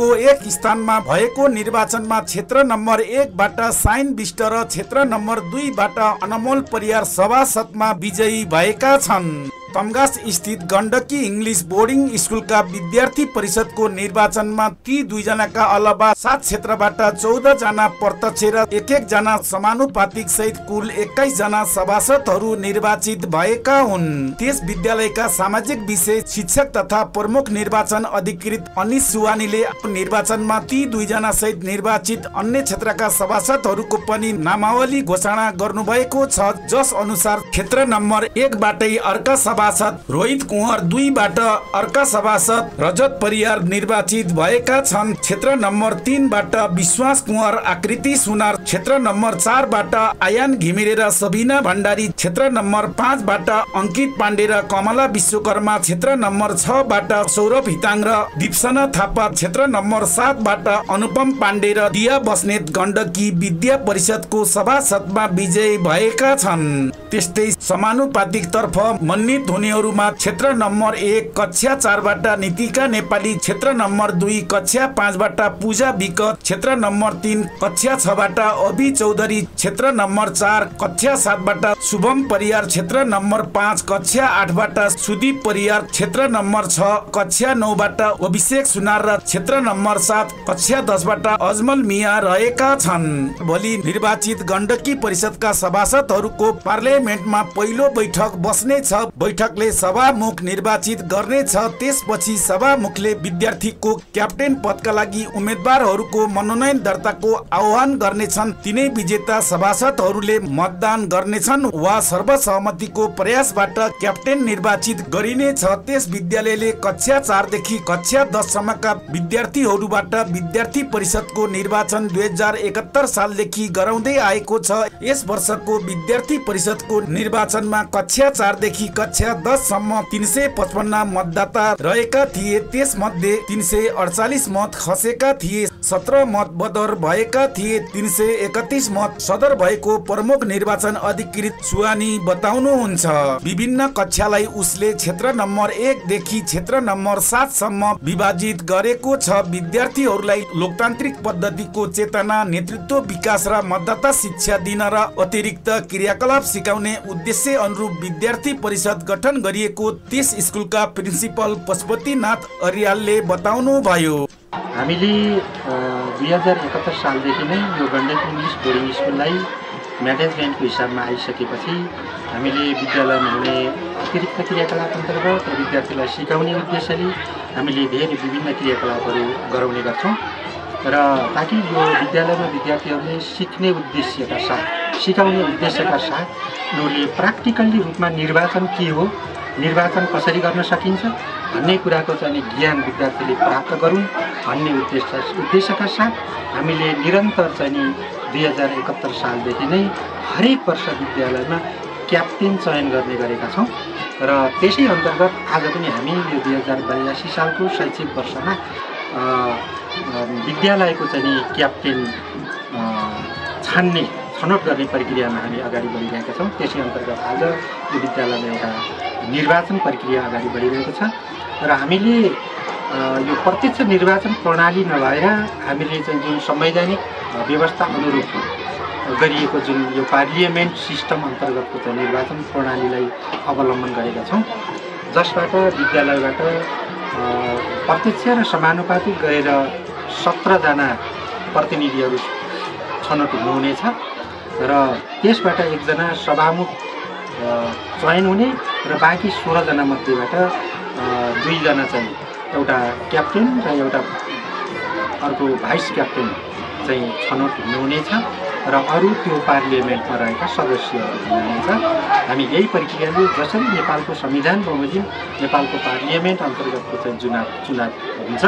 को एक स्थानमा भएको निर्वाचनमा क्षेत्र नम्बर 1 बाट साइन विष्ट र क्षेत्र नम्बर 2 बाट अनमोल परियार सभासदमा विजयी भएका छन्। तमगास स्थित गण्डकी इङ्ग्लिस बोर्डिङ स्कुलका विद्यार्थी परिषदको निर्वाचनमा ती 2 जनाका अलावा 7 क्षेत्रबाट 14 जना प्रत्यक्ष र 1 जना समानुपातिक सहित कुल 21 जना सभासदहरू निर्वाचित भएका हुन्। त्यस विद्यालयका सामाजिक विषय शिक्षक तथा प्रमुख निर्वाचन अधिकृत अनिश सुवानीले निर्वाचनमा ती 2 जना सहित निर्वाचित अन्य क्षेत्रका सभासदहरूको पनि नामावली घोषणा गर्नुभएको छ, जस अनुसार क्षेत्र नम्बर 1 बाटै अर्का सभासद रोहित कुँवर, 2 बाट अर्का सभासद रजत परियार निर्वाचित भएका छन्। क्षेत्र नम्बर 3 बाट विश्वास कुँवर, आकृति सुनार, क्षेत्र नम्बर 4 बाट आयान घिमिरे र सबिना भण्डारी, क्षेत्र नम्बर 5 बाट अंकित पाण्डे र कमला विश्वकर्मा, क्षेत्र नम्बर 6 बाट सौरभ हिताङ र दीपसना थापा, क्षेत्र नम्बर 7 बाट अनुपम पाण्डे र दिया बस्नेत गण्डकी विद्या परिषदको सभासदमा विजयी भएका छन्। त्यस्तै समानुपातिक तर्फ मन्नित हुनेहरूमा क्षेत्र नम्बर 1 कक्षा 4 बाट नीतिका नेपाली, क्षेत्र नम्बर 2 कक्षा 5 बाट पूजा विक, क्षेत्र नम्बर 3 कक्षा 6 बाट अभि चौधरी, क्षेत्र नम्बर 4 कक्षा 7 बाट शुभम परियार, क्षेत्र नम्बर 5 कक्षा 8 बाट सुदीप परियार, क्षेत्र नम्बर 6 कक्षा 9 बाट अभिषेक सुनार र क्षेत्र नम्बर 7 कक्षा 10 बाट अजमल मिया रहेका छन्। भोलि निर्वाचित गण्डकी परिषदका सभासदहरूको पार्लियामेन्टमा पहिलो बैठक बस्नेछ। बैठकले सभामुख निर्वाचित गर्नेछ। त्यसपछि सभामुखले विद्यार्थीको क्याप्टेन पदका लागि उम्मेदवारहरूको मनोनयन दर्ताको आह्वान गर्नेछन्। तिनै विजेता सभासदहरूले मतदान गर्नेछन् वा सर्वसहमतिको प्रयासबाट क्याप्टेन निर्वाचित गरिनेछ। त्यस विद्यालयले कक्षा 4 देखि कक्षा 10 सम्मका विद्यार्थीहरूबाट विद्यार्थी परिषदको निर्वाचन 2071 सालदेखि गराउँदै आएको छ। यस वर्षको विद्यार्थी परिषदको निर्वाचनमा कक्षा 4 देखि कक्षा 10 सम्म 355 मतदाता रहेका थिए। त्यसमध्ये 348 मत खसेका थिए, 17 मत बदर भएका थिए, 331 मत सदर भएको प्रमुख निर्वाचन अधिकृत सुवानी बताउनुहुन्छ। विभिन्न कक्षालाई उसले क्षेत्र नम्बर 1 देखि क्षेत्र नम्बर 7 सम्म विभाजित गरेको छ। विद्यार्थीहरूलाई लोकतान्त्रिक पद्धतिको चेतना, नेतृत्व विकास र मतदाता शिक्षा दिन र अतिरिक्त क्रियाकलाप सिकाउने उद्देश्य अनुरूप विद्यार्थी परिषद गठन गरिएको त्यस स्कुलका प्रिन्सिपल पशुपतिनाथ अर्यालले बताउनु भयो। हामीले 2071 सालदेखि नै यो गण्डकी इङ्ग्लिस बोर्डिङ स्कुललाई म्यानेजमेन्टको हिसाबमा आइसकेपछि हामीले विद्यालयमा हुने अतिरिक्त क्रियाकलाप अन्तर्गत र विद्यार्थीलाई सिकाउने उद्देश्यले हामीले धेरै विभिन्न क्रियाकलापहरू गराउने गर्छौँ र ताकि यो विद्यालयमा विद्यार्थीहरूले सिक्ने उद्देश्यका साथ, सिकाउने उद्देश्यका साथ उनीहरूले प्र्याक्टिकल्ली रूपमा निर्वाचन के हो, निर्वाचन कसरी गर्न सकिन्छ भन्ने कुराको चाहिँ ज्ञान विद्यार्थीले प्राप्त गरून् भन्ने उद्देश्यका साथ हामीले निरन्तर चाहिँ 2071 सालदेखि नै हरेक वर्ष विद्यालयमा क्याप्टेन चयन गर्ने गरेका छौँ र त्यसै अन्तर्गत आज पनि हामी यो 2082 सालको शैक्षिक वर्षमा विद्यालयको चाहिँ क्याप्टेन छनौट गर्ने प्रक्रियामा हामी अगाडि बढिरहेका छौँ। त्यसै अन्तर्गत आज यो विद्यालयमा एउटा निर्वाचन प्रक्रिया अगाडि बढिरहेको छ र हामीले यो प्रत्यक्ष निर्वाचन प्रणाली नभएर हामीले चाहिँ जुन संवैधानिक व्यवस्था अनुरूप गरिएको जुन यो पार्लियामेन्ट सिस्टम अन्तर्गतको चाहिँ निर्वाचन प्रणालीलाई अवलम्बन गरेका छौँ, जसबाट विद्यालयबाट प्रत्यक्ष र समानुपातिक गरेर 17 जना प्रतिनिधिहरू छनौट हुनुहुनेछ र त्यसबाट 1 जना सभामुख चयन हुने र बाँकी 16 जना मध्येबाट 2 जना चाहिँ एउटा क्याप्टेन र एउटा अर्को भाइस क्याप्टेन चाहिँ छनौट हुनुहुनेछ र अरू त्यो पार्लियामेन्टमा रहेका सदस्यहरू हुनुहुनेछ। हामी यही प्रक्रियाले जसरी नेपालको संविधान बमोजिम नेपालको पार्लियामेन्ट अन्तर्गतको चाहिँ चुनाव हुन्छ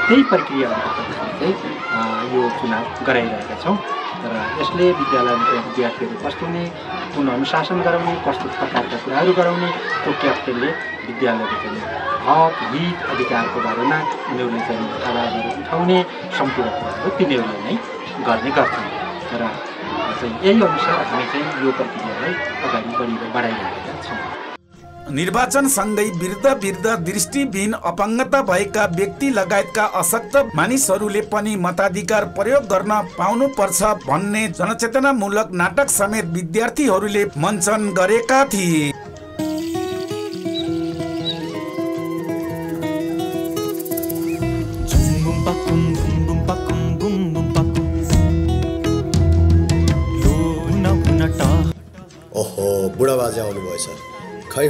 त्यही प्रक्रिया अन्तर्गत हामी चाहिँ यो चुनाव गराइरहेका छौँ र यसले विद्यालयमा विद्यार्थीहरू कस्तो हुने, कुन अनुशासन गराउने, कस्तो प्रकारका कुराहरू गराउने, त्यो क्याप्टेनले विद्यालयको चाहिँ हक, हित, अधिकारको बारेमा उनीहरूले चाहिँ आवाजहरू उठाउने सम्पूर्ण कुराहरू तिनीहरूले नै गर्ने गर्छन् र चाहिँ यही अनुसार हामी चाहिँ यो प्रक्रियालाई अगाडि बढाइरहेका छौँ। निर्वाचनसँगै वृद्ध दृष्टिविहीन अपाङ्गता भएका व्यक्ति लगायतका अशक्त मानिसहरूले पनि मताधिकार प्रयोग गर्न पाउनुपर्छ भन्ने जनचेतनामूलक नाटक समेत विद्यार्थीहरूले मञ्चन गरेका थिए। ओहो, बुढा बाजे आउनुभएछ। खै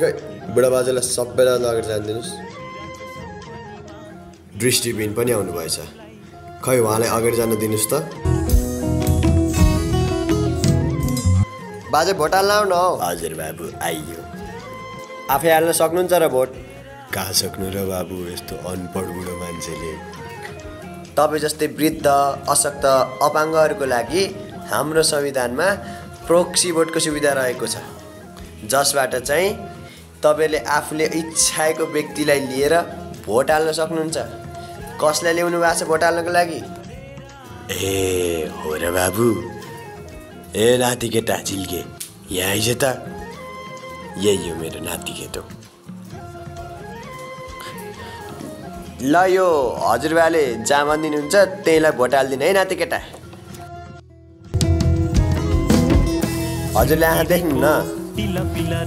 बुढा बाजेलाई सबैलाई अगाडि जानिदिनुहोस्। दृष्टिविहीन पनि आउनुभएछ। खै उहाँलाई अगाडि जान दिनुहोस् त। बाजे भोट हाल्न आउनु हौ। हजुर बाबु, आइयो। आफै हाल्न सक्नुहुन्छ र भोट? कहाँ सक्नु र बाबु, यस्तो अनपढ बुढो मान्छेले। तपाईँ जस्तै वृद्ध, अशक्त, अपाङ्गहरूको लागि हाम्रो संविधानमा प्रोक्सी भोटको सुविधा रहेको छ, जसबाट चाहिँ तपाईँले आफूले इच्छाएको व्यक्तिलाई लिएर भोट हाल्न सक्नुहुन्छ। कसलाई ल्याउनु भएको छ भोट हाल्नको लागि? ए हो र बाबु। ए नाति केटा झिल्के, यहाँ आइज त। यही हो मेरो नाति केटो। ल यो हजुरबाले जहाँ भनिदिनुहुन्छ त्यहीलाई भोट हालिदिनु है नाति केटा। हजुरले आँखा देख्नु न,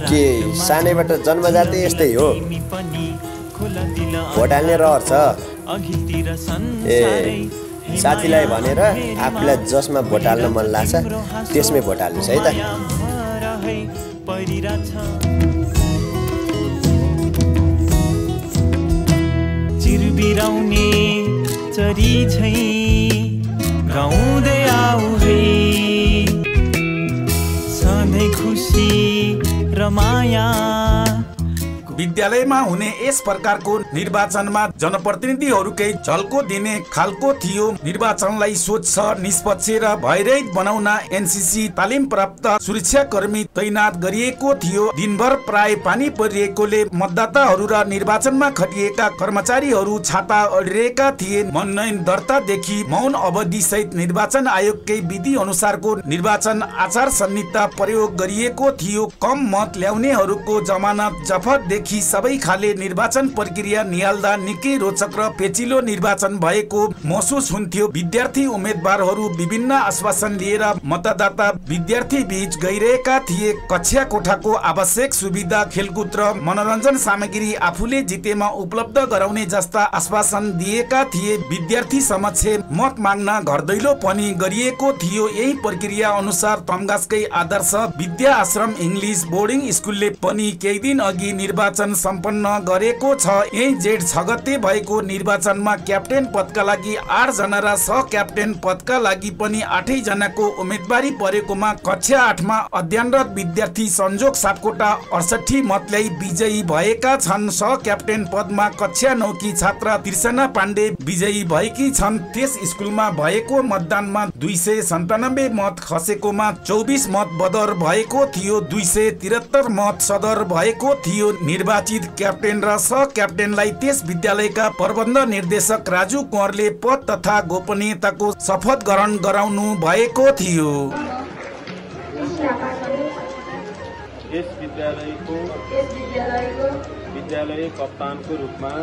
के सानैबाट जन्मजातै यस्तै हो? भोट हाल्ने रहर छ। ए साथीलाई भनेर आफूलाई जसमा भोट हाल्न मन लाग्छ त्यसमै भोट हाल्नुहोस् है त। चिरबिराउने चरी झै गाउँदै आऊ है, सधैँ खुसी र माया। विद्यालयमा हुने यस प्रकारको निर्वाचनमा जनप्रतिनिधिहरूकै झल्को दिने खालको थियो। निर्वाचनलाई स्वच्छ, निष्पक्ष र भयरहित बनाउन एनसीसी तालिम प्राप्त सुरक्षाकर्मी तैनात गरिएको थियो। दिनभर प्राय पानी परिएकोले मतदाताहरू र निर्वाचनमा खटिएका कर्मचारीहरू छाता अडिरहेका थिए। मनोनयन दर्तादेखि मौन अवधि सहित निर्वाचन आयोगकै विधि अनुसारको निर्वाचन आचार संहिता प्रयोग गरिएको थियो। कम मत ल्याउनेहरूको जमानत जफत सबै खाले निर्वाचन प्रक्रिया निहाल्दा निकै रोचक र पेचिलो निर्वाचन भएको महसुस हुन्थ्यो। विद्यार्थी उम्मेदवारहरू विभिन्न आश्वासन लिएर मतदाता विद्यार्थी बीच गइरहेका थिए। कक्षा कोठाको आवश्यक सुविधा, खेलकुद र मनोरञ्जन सामग्री आफूले जितेमा उपलब्ध गराउने जस्ता आश्वासन दिएका थिए। विद्यार्थी समक्ष मत माग्न घर दैलो पनि गरिएको थियो। यही प्रक्रिया अनुसार तमगासकै आदर्श विद्या आश्रम इङ्ग्लिस बोर्डिङ स्कुलले पनि केही दिन अघि निर्वाचन सम्पन्न गरेको छ। यही जेठ 6 गते भएको निर्वाचनमा क्याप्टेन पदका लागि 8 जना र सह क्याप्टेन पदका लागि पनि 8 जनाको उम्मेदवारी परेकोमा कक्षा 8 मा अध्ययनरत विद्यार्थी संजोग सापकोटा 68 मत ल्याई विजयी भएका छन्। सह क्याप्टेन पदमा कक्षा 9 की छात्रा तिर्सना पाण्डे विजयी भएकी छन्। त्यस स्कुलमा भएको मतदानमा 297 मत खसेकोमा 24 मत बदर भएको थियो। 273 मत सदर भएको थियो। निर्वाचित क्याप्टेन र सह क्याप्टेनलाई त्यस विद्यालयका प्रबन्ध निर्देशक राजु कुँवरले पद तथा गोपनीयताको शपथ ग्रहण गराउनु भएको थियो। यस विद्यालयको विद्यालय कप्तानको रूपमा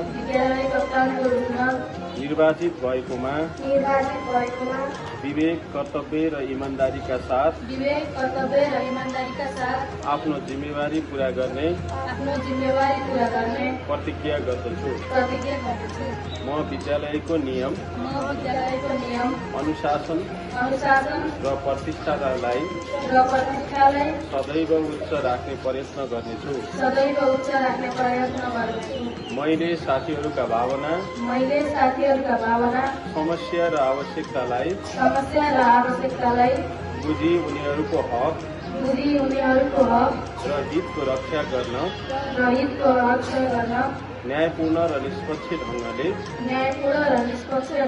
निर्वाचित भएकोमा विवेक, कर्तव्य र इमानदारीका साथ आफ्नो जिम्मेवारी पूरा गर्ने प्रतिज्ञा गर्दछु। म विद्यालयको नियम, अनुशासन र प्रतिष्ठालाई सदैव उच्च राख्ने प्रयत्न गर्नेछु। मैले साथीहरूका भावना, समस्या र आवश्यकतालाई बुझी उनीहरूको हक र हितको रक्षा गर्न न्यायपूर्ण र निष्पक्ष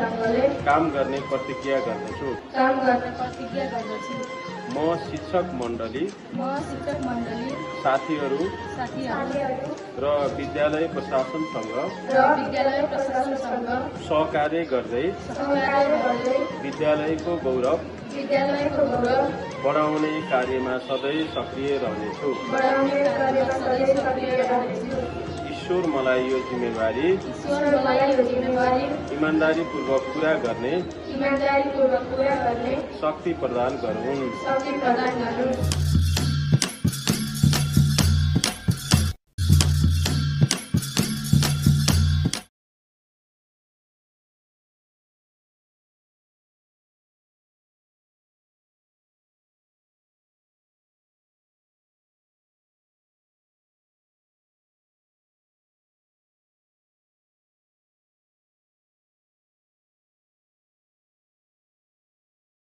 ढङ्गले काम गर्ने प्रतिज्ञा गर्दछु। म शिक्षक मण्डली, साथीहरू र विद्यालय प्रशासनसँग सहकार्य गर्दै विद्यालयको गौरव बढाउने कार्यमा सधैँ सक्रिय रहनेछु। ईश्वर मलाई यो जिम्मेवारी इमान्दारीपूर्वक पूरा गर्ने शक्ति प्रदान गरून्।